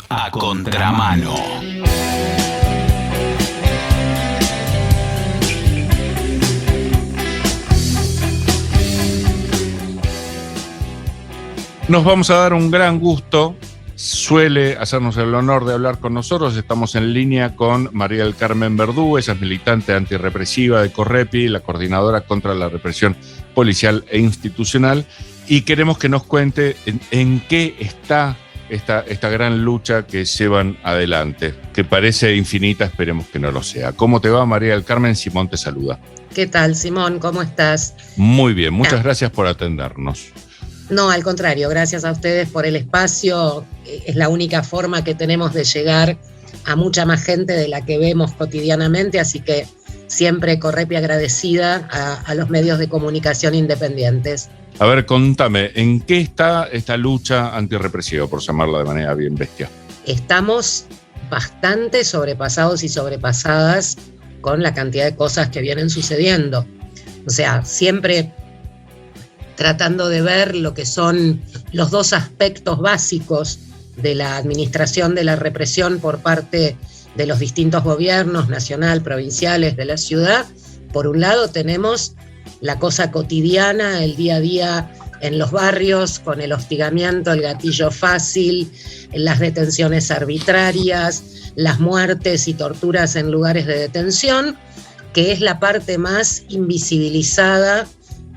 A Contramano. Nos vamos a dar un gran gusto. Suele hacernos el honor de hablar con nosotros. Estamos en línea con María del Carmen Verdú, ella es militante antirrepresiva de Correpi, la coordinadora contra la represión policial e institucional, y queremos que nos cuente en qué está esta gran lucha que llevan adelante, que parece infinita, esperemos que no lo sea. ¿Cómo te va, María del Carmen? Simón te saluda. ¿Qué tal, Simón? ¿Cómo estás? Muy bien, muchas gracias por atendernos. No, al contrario, gracias a ustedes por el espacio. Es la única forma que tenemos de llegar a mucha más gente de la que vemos cotidianamente, así que siempre Correpi agradecida a los medios de comunicación independientes. A ver, contame, ¿en qué está esta lucha antirrepresiva, por llamarla de manera bien bestia? Estamos bastante sobrepasados y sobrepasadas con la cantidad de cosas que vienen sucediendo. O sea, siempre tratando de ver lo que son los dos aspectos básicos de la administración de la represión por parte de los distintos gobiernos, nacional, provinciales, de la ciudad. Por un lado tenemos la cosa cotidiana, el día a día en los barrios, con el hostigamiento, el gatillo fácil, las detenciones arbitrarias, las muertes y torturas en lugares de detención, que es la parte más invisibilizada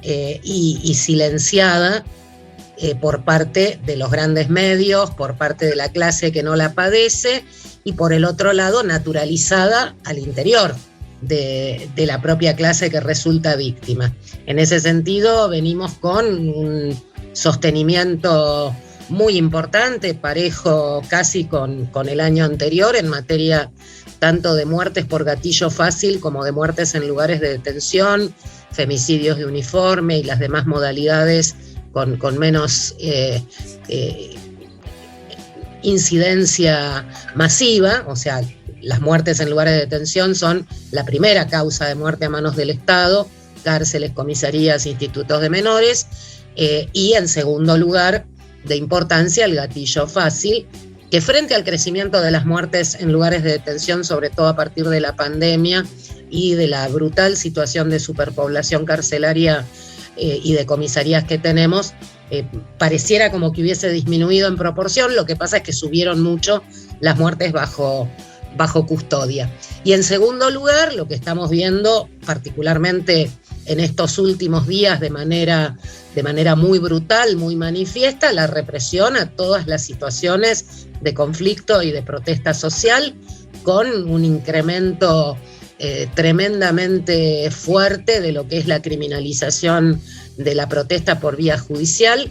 y silenciada por parte de los grandes medios, por parte de la clase que no la padece, y por el otro lado naturalizada al interior de la propia clase que resulta víctima. En ese sentido venimos con un sostenimiento muy importante, parejo casi con el año anterior, en materia tanto de muertes por gatillo fácil como de muertes en lugares de detención, femicidios de uniforme y las demás modalidades con menos incidencia masiva. O sea, las muertes en lugares de detención son la primera causa de muerte a manos del Estado, cárceles, comisarías, institutos de menores, y en segundo lugar de importancia el gatillo fácil, que frente al crecimiento de las muertes en lugares de detención, sobre todo a partir de la pandemia y de la brutal situación de superpoblación carcelaria y de comisarías que tenemos, pareciera como que hubiese disminuido en proporción. Lo que pasa es que subieron mucho las muertes bajo custodia. Y en segundo lugar, lo que estamos viendo particularmente en estos últimos días de manera muy brutal, muy manifiesta, la represión a todas las situaciones de conflicto y de protesta social, con un incremento tremendamente fuerte de lo que es la criminalización de la protesta por vía judicial,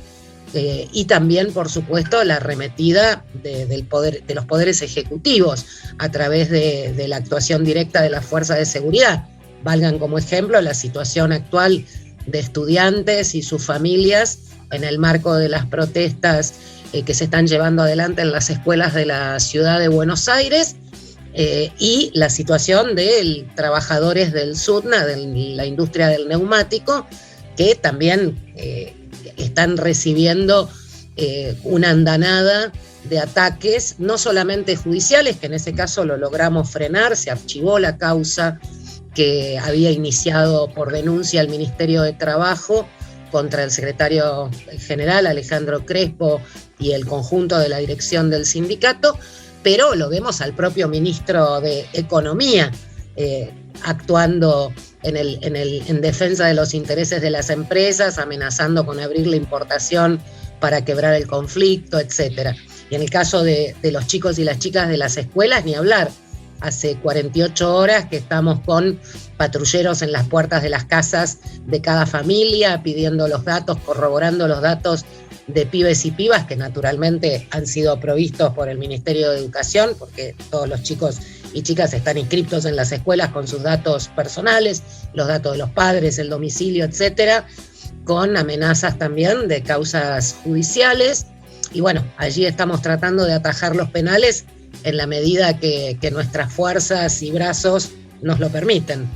y también, por supuesto, la arremetida de los poderes ejecutivos a través de la actuación directa de las fuerzas de seguridad. Valgan como ejemplo la situación actual de estudiantes y sus familias en el marco de las protestas que se están llevando adelante en las escuelas de la ciudad de Buenos Aires, y la situación de trabajadores del SUTNA, de la industria del neumático, que también están recibiendo una andanada de ataques, no solamente judiciales, que en ese caso lo logramos frenar, se archivó la causa que había iniciado por denuncia el Ministerio de Trabajo contra el secretario general Alejandro Crespo y el conjunto de la dirección del sindicato, pero lo vemos al propio ministro de Economía actuando en defensa de los intereses de las empresas, amenazando con abrir la importación para quebrar el conflicto, etc. Y en el caso de los chicos y las chicas de las escuelas, ni hablar. Hace 48 horas que estamos con patrulleros en las puertas de las casas de cada familia, pidiendo los datos, corroborando los datos de pibes y pibas que naturalmente han sido provistos por el Ministerio de Educación, porque todos los chicos y chicas están inscriptos en las escuelas con sus datos personales, los datos de los padres, el domicilio, etcétera, con amenazas también de causas judiciales. Y bueno, allí estamos tratando de atajar los penales en la medida que nuestras fuerzas y brazos nos lo permiten.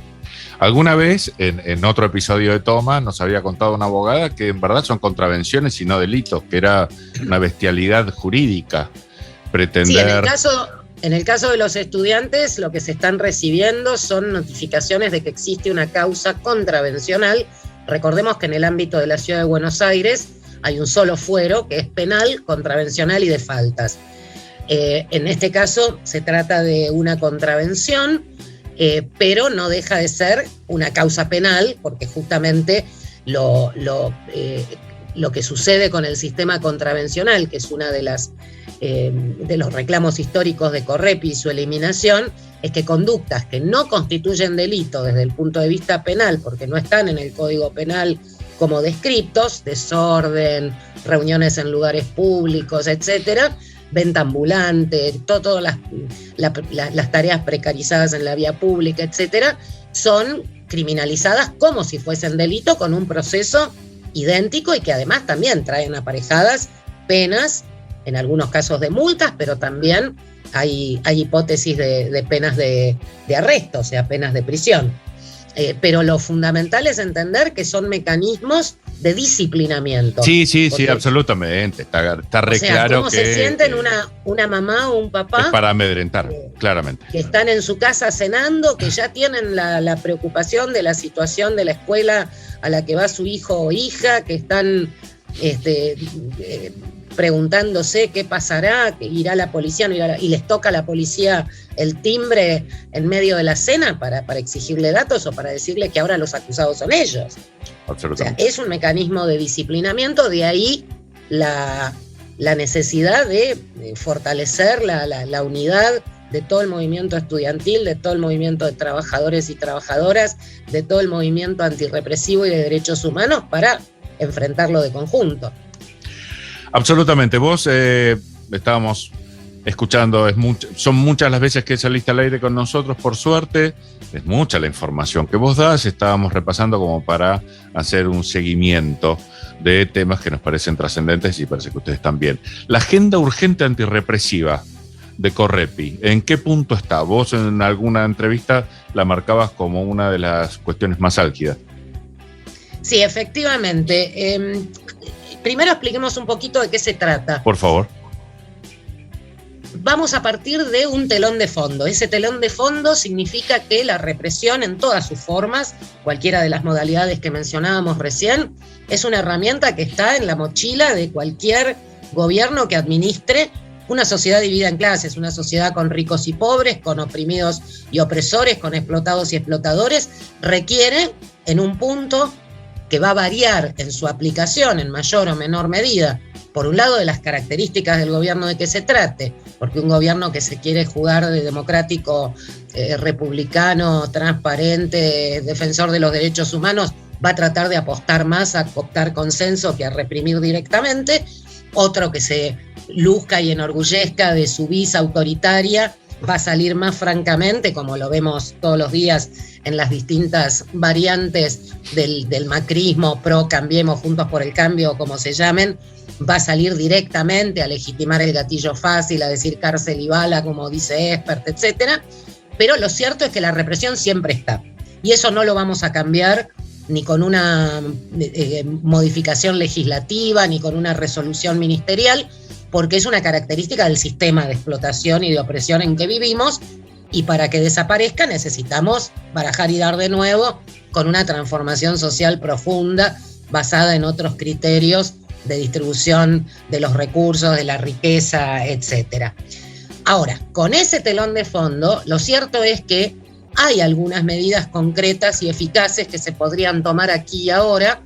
Alguna vez, en otro episodio de Toma, nos había contado una abogada que en verdad son contravenciones y no delitos, que era una bestialidad jurídica. pretender... Sí, en el caso de los estudiantes, lo que se están recibiendo son notificaciones de que existe una causa contravencional. Recordemos que en el ámbito de la Ciudad de Buenos Aires hay un solo fuero, que es penal, contravencional y de faltas. En este caso se trata de una contravención, pero no deja de ser una causa penal, porque justamente lo que sucede con el sistema contravencional, que es una de los reclamos históricos de Correpi y su eliminación, es que conductas que no constituyen delito desde el punto de vista penal, porque no están en el Código Penal como descriptos, desorden, reuniones en lugares públicos, etcétera, venta ambulante, todas las tareas precarizadas en la vía pública, etcétera, son criminalizadas como si fuesen delito, con un proceso idéntico y que además también traen aparejadas penas, en algunos casos de multas, pero también hay hipótesis de penas de arresto, o sea, penas de prisión. Pero lo fundamental es entender que son mecanismos de disciplinamiento. Sí, absolutamente. Está re claro ¿cómo que... se sienten una mamá o un papá? Es para amedrentar, claramente. Que están en su casa cenando, que ya tienen la preocupación de la situación de la escuela a la que va su hijo o hija, que están preguntándose qué pasará, que irá la policía, no irá y les toca a la policía el timbre en medio de la cena para exigirle datos o para decirle que ahora los acusados son ellos. Absolutamente. O sea, es un mecanismo de disciplinamiento, de ahí la necesidad de fortalecer la unidad de todo el movimiento estudiantil, de todo el movimiento de trabajadores y trabajadoras, de todo el movimiento antirrepresivo y de derechos humanos para enfrentarlo de conjunto. Absolutamente. Vos estábamos escuchando, son muchas las veces que saliste al aire con nosotros, por suerte, es mucha la información que vos das, estábamos repasando como para hacer un seguimiento de temas que nos parecen trascendentes y parece que ustedes también. La agenda urgente antirrepresiva de Correpi, ¿en qué punto está? Vos en alguna entrevista la marcabas como una de las cuestiones más álgidas. Sí, efectivamente. Primero expliquemos un poquito de qué se trata. Por favor. Vamos a partir de un telón de fondo. Ese telón de fondo significa que la represión en todas sus formas, cualquiera de las modalidades que mencionábamos recién, es una herramienta que está en la mochila de cualquier gobierno que administre una sociedad dividida en clases, una sociedad con ricos y pobres, con oprimidos y opresores, con explotados y explotadores. Requiere, en un punto que va a variar en su aplicación en mayor o menor medida, por un lado de las características del gobierno de que se trate, porque un gobierno que se quiere jugar de democrático, republicano, transparente, defensor de los derechos humanos, va a tratar de apostar más a cooptar consenso que a reprimir directamente. Otro que se luzca y enorgullezca de su vis autoritaria va a salir más francamente, como lo vemos todos los días en las distintas variantes del macrismo, pro, cambiemos, juntos por el cambio, como se llamen, va a salir directamente a legitimar el gatillo fácil, a decir cárcel y bala, como dice Espert, etcétera. Pero lo cierto es que la represión siempre está. Y eso no lo vamos a cambiar ni con una modificación legislativa, ni con una resolución ministerial, porque es una característica del sistema de explotación y de opresión en que vivimos, y para que desaparezca necesitamos barajar y dar de nuevo con una transformación social profunda basada en otros criterios de distribución de los recursos, de la riqueza, etc. Ahora, con ese telón de fondo, lo cierto es que hay algunas medidas concretas y eficaces que se podrían tomar aquí y ahora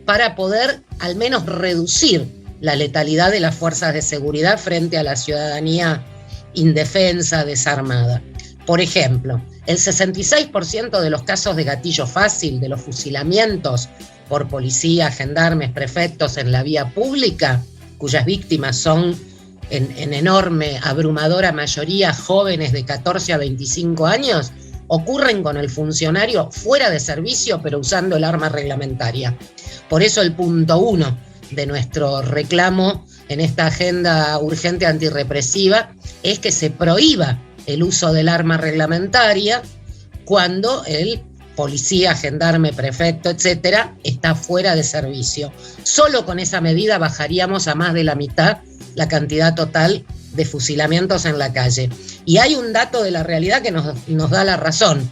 para poder al menos reducir la letalidad de las fuerzas de seguridad frente a la ciudadanía indefensa, desarmada. Por ejemplo, el 66% de los casos de gatillo fácil, de los fusilamientos por policías, gendarmes, prefectos en la vía pública, cuyas víctimas son en enorme, abrumadora mayoría jóvenes de 14 a 25 años, ocurren con el funcionario fuera de servicio pero usando el arma reglamentaria. Por eso el punto 1 de nuestro reclamo en esta agenda urgente antirrepresiva es que se prohíba el uso del arma reglamentaria cuando el policía, gendarme, prefecto, etcétera, está fuera de servicio. Solo con esa medida bajaríamos a más de la mitad la cantidad total de fusilamientos en la calle. Y hay un dato de la realidad que nos da la razón.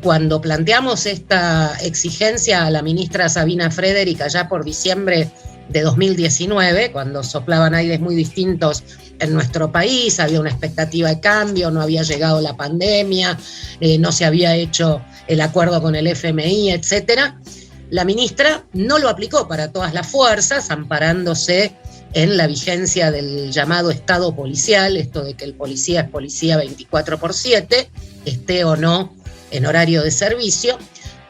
Cuando planteamos esta exigencia a la ministra Sabina Frederick allá por diciembre de 2019, cuando soplaban aires muy distintos en nuestro país, había una expectativa de cambio, no había llegado la pandemia, no se había hecho el acuerdo con el FMI, etcétera. La ministra no lo aplicó para todas las fuerzas, amparándose en la vigencia del llamado Estado policial, esto de que el policía es policía 24/7, esté o no en horario de servicio,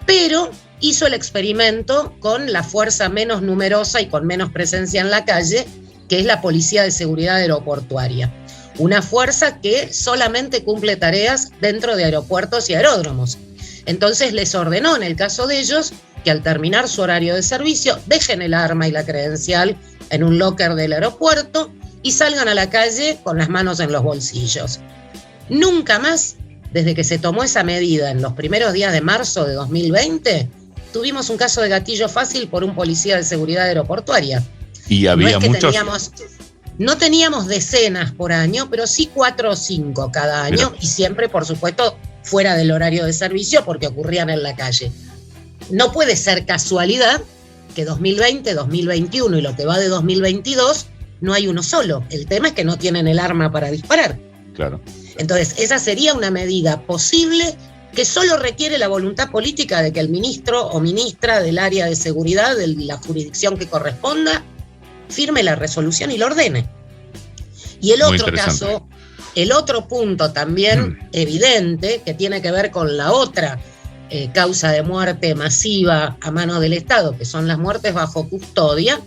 pero hizo el experimento con la fuerza menos numerosa y con menos presencia en la calle, que es la Policía de Seguridad Aeroportuaria. Una fuerza que solamente cumple tareas dentro de aeropuertos y aeródromos. Entonces les ordenó, en el caso de ellos, que al terminar su horario de servicio dejen el arma y la credencial en un locker del aeropuerto y salgan a la calle con las manos en los bolsillos. Nunca más, desde que se tomó esa medida en los primeros días de marzo de 2020, tuvimos un caso de gatillo fácil por un policía de seguridad aeroportuaria. Y había muchos. No teníamos decenas por año, pero sí 4 o 5 cada año. Mira. Y siempre, por supuesto, fuera del horario de servicio porque ocurrían en la calle. No puede ser casualidad que 2020, 2021 y lo que va de 2022 no hay uno solo. El tema es que no tienen el arma para disparar. Claro. Entonces, esa sería una medida posible que solo requiere la voluntad política de que el ministro o ministra del área de seguridad, de la jurisdicción que corresponda, firme la resolución y lo ordene. Y el otro caso, el otro punto también evidente, que tiene que ver con la otra causa de muerte masiva a mano del Estado, que son las muertes bajo custodia,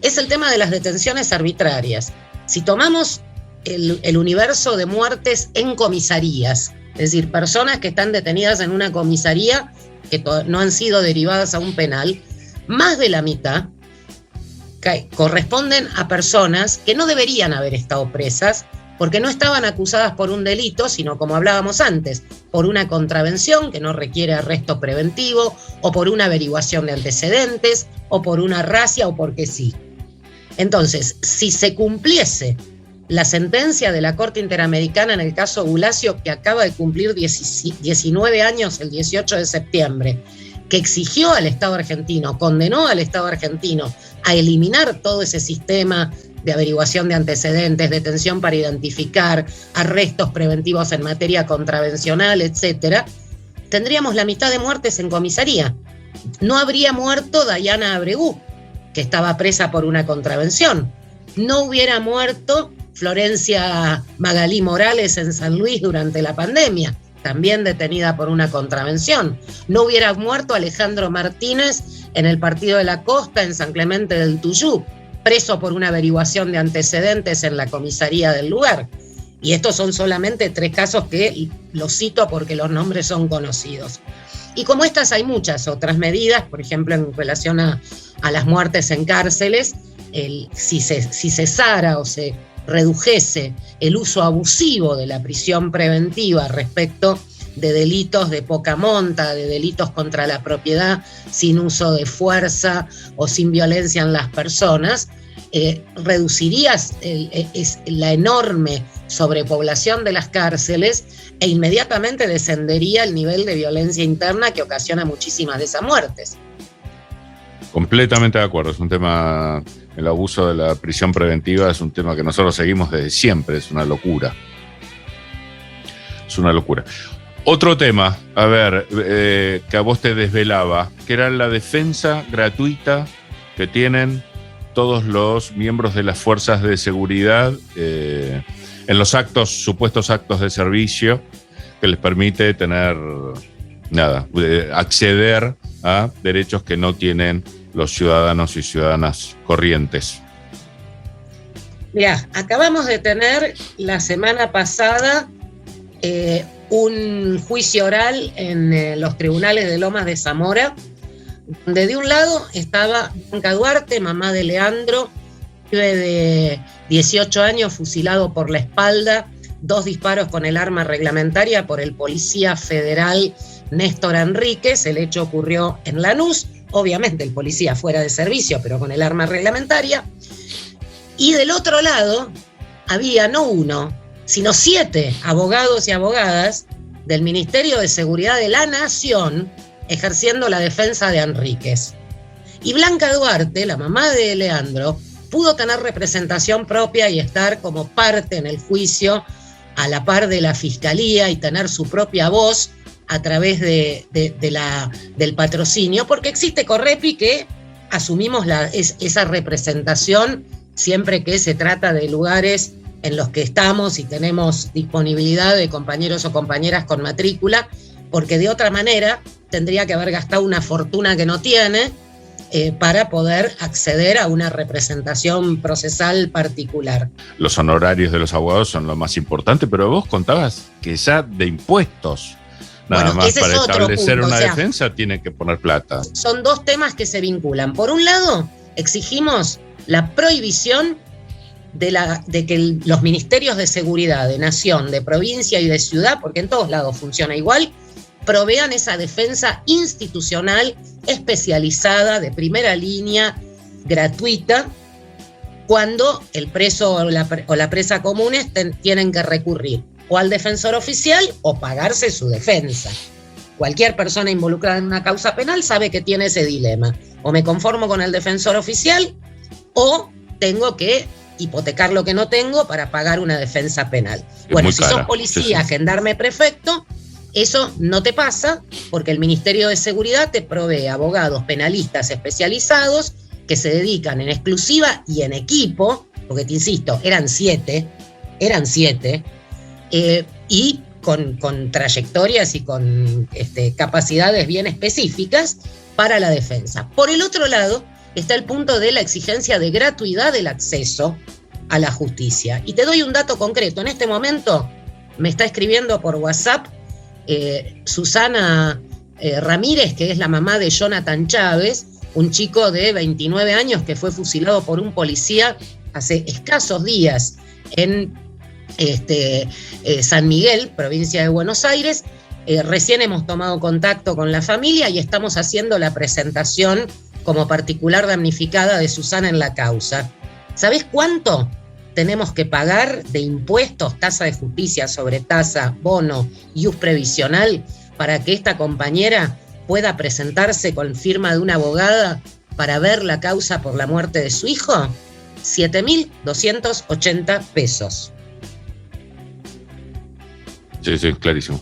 es el tema de las detenciones arbitrarias. Si tomamos el universo de muertes en comisarías, es decir, personas que están detenidas en una comisaría que no han sido derivadas a un penal, más de la mitad corresponden a personas que no deberían haber estado presas porque no estaban acusadas por un delito, sino, como hablábamos antes, por una contravención que no requiere arresto preventivo, o por una averiguación de antecedentes, o por una racia, o porque sí. Entonces, si se cumpliese la sentencia de la Corte Interamericana en el caso Bulacio, que acaba de cumplir 19 años el 18 de septiembre, que exigió al Estado argentino, condenó al Estado argentino a eliminar todo ese sistema de averiguación de antecedentes, detención para identificar, arrestos preventivos en materia contravencional, etcétera, tendríamos la mitad de muertes en comisaría. No habría muerto Dayana Abregú, que estaba presa por una contravención. No hubiera muerto Florencia Magalí Morales en San Luis durante la pandemia, también detenida por una contravención. No hubiera muerto Alejandro Martínez en el Partido de la Costa, en San Clemente del Tuyú, preso por una averiguación de antecedentes en la comisaría del lugar. Y estos son solamente 3 casos que los cito porque los nombres son conocidos. Y como estas hay muchas otras medidas, por ejemplo, en relación a las muertes en cárceles, si cesara o se redujese el uso abusivo de la prisión preventiva respecto de delitos de poca monta, de delitos contra la propiedad sin uso de fuerza o sin violencia en las personas, reducirías la enorme sobrepoblación de las cárceles e inmediatamente descendería el nivel de violencia interna que ocasiona muchísimas de esas muertes. Completamente de acuerdo, es un tema, el abuso de la prisión preventiva es un tema que nosotros seguimos desde siempre, es una locura. Es una locura. Otro tema, a ver, que a vos te desvelaba, que era la defensa gratuita que tienen todos los miembros de las fuerzas de seguridad en los supuestos actos de servicio, que les permite acceder a derechos que no tienen los ciudadanos y ciudadanas corrientes. Mirá, acabamos de tener la semana pasada un juicio oral en los tribunales de Lomas de Zamora, donde de un lado estaba Blanca Duarte, mamá de Leandro, pibe de 18 años, fusilado por la espalda, 2 disparos con el arma reglamentaria por el policía federal Néstor Enríquez. El hecho ocurrió en Lanús, obviamente el policía fuera de servicio, pero con el arma reglamentaria. Y del otro lado había no uno, sino 7 abogados y abogadas del Ministerio de Seguridad de la Nación ejerciendo la defensa de Enríquez. Y Blanca Duarte, la mamá de Leandro, pudo tener representación propia y estar como parte en el juicio a la par de la Fiscalía y tener su propia voz a través del patrocinio, porque existe Correpi que asumimos esa representación siempre que se trata de lugares en los que estamos y tenemos disponibilidad de compañeros o compañeras con matrícula, porque de otra manera tendría que haber gastado una fortuna que no tiene para poder acceder a una representación procesal particular. Los honorarios de los abogados son lo más importante, pero vos contabas que ya de impuestos, nada más para establecer una defensa, tiene que poner plata. Son 2 temas que se vinculan. Por un lado, exigimos la prohibición de que los ministerios de seguridad de nación, de provincia y de ciudad, porque en todos lados funciona igual, provean esa defensa institucional especializada, de primera línea, gratuita, cuando el preso o la presa comunes tienen que recurrir o al defensor oficial o pagarse su defensa. Cualquier persona involucrada en una causa penal sabe que tiene ese dilema. O me conformo con el defensor oficial o tengo que hipotecar lo que no tengo para pagar una defensa penal. Bueno, si sos policía, gendarme, prefecto, eso no te pasa porque el Ministerio de Seguridad te provee abogados penalistas especializados que se dedican en exclusiva y en equipo, porque te insisto, eran 7, y con trayectorias y con capacidades bien específicas para la defensa. Por el otro lado, está el punto de la exigencia de gratuidad del acceso a la justicia. Y te doy un dato concreto. En este momento me está escribiendo por WhatsApp Susana Ramírez, que es la mamá de Jonathan Chávez, un chico de 29 años que fue fusilado por un policía hace escasos días en San Miguel, provincia de Buenos Aires. Recién hemos tomado contacto con la familia y estamos haciendo la presentación como particular damnificada de Susana en la causa. ¿Sabés cuánto tenemos que pagar de impuestos, tasa de justicia sobre tasa, bono, ius previsional, para que esta compañera pueda presentarse con firma de una abogada para ver la causa por la muerte de su hijo? 7.280 pesos. Sí, clarísimo.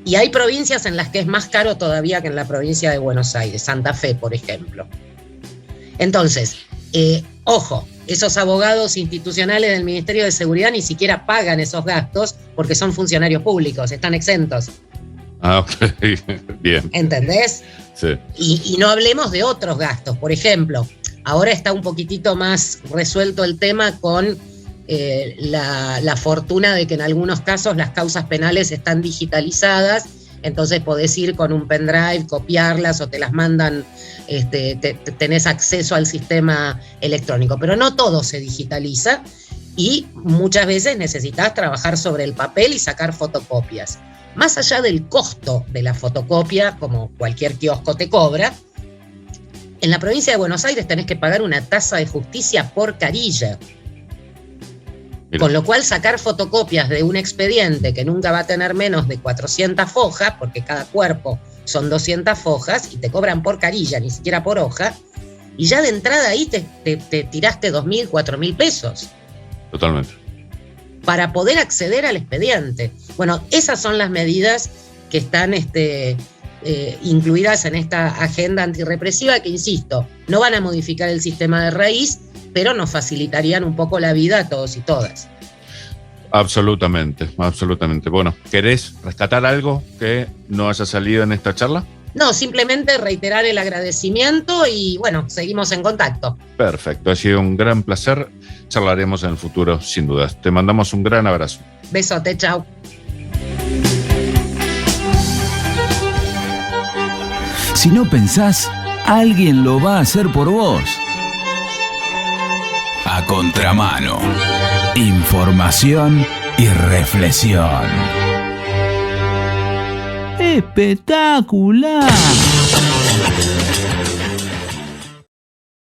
Y hay provincias en las que es más caro todavía que en la provincia de Buenos Aires, Santa Fe, por ejemplo. Entonces, ojo, esos abogados institucionales del Ministerio de Seguridad ni siquiera pagan esos gastos porque son funcionarios públicos, están exentos. Ah, ok, bien. ¿Entendés? Sí. Y no hablemos de otros gastos. Por ejemplo, ahora está un poquitito más resuelto el tema con la fortuna de que en algunos casos las causas penales están digitalizadas, entonces podés ir con un pendrive, copiarlas o te las mandan, tenés acceso al sistema electrónico, pero no todo se digitaliza y muchas veces necesitas trabajar sobre el papel y sacar fotocopias. Más allá del costo de la fotocopia, como cualquier kiosco te cobra, en la provincia de Buenos Aires tenés que pagar una tasa de justicia por carilla. Mira. Con lo cual sacar fotocopias de un expediente que nunca va a tener menos de 400 fojas, porque cada cuerpo son 200 fojas, y te cobran por carilla, ni siquiera por hoja, y ya de entrada ahí te tiraste 2.000, 4.000 pesos. Totalmente. Para poder acceder al expediente. Bueno, esas son las medidas que están incluidas en esta agenda antirrepresiva que, insisto, no van a modificar el sistema de raíz, pero nos facilitarían un poco la vida a todos y todas. Absolutamente, absolutamente. Bueno, ¿querés rescatar algo que no haya salido en esta charla? No, simplemente reiterar el agradecimiento y bueno, seguimos en contacto. Perfecto, ha sido un gran placer. Charlaremos en el futuro, sin dudas. Te mandamos un gran abrazo. Besote, chao. Si no pensás, alguien lo va a hacer por vos. A contramano. Información y reflexión. ¡Espectacular!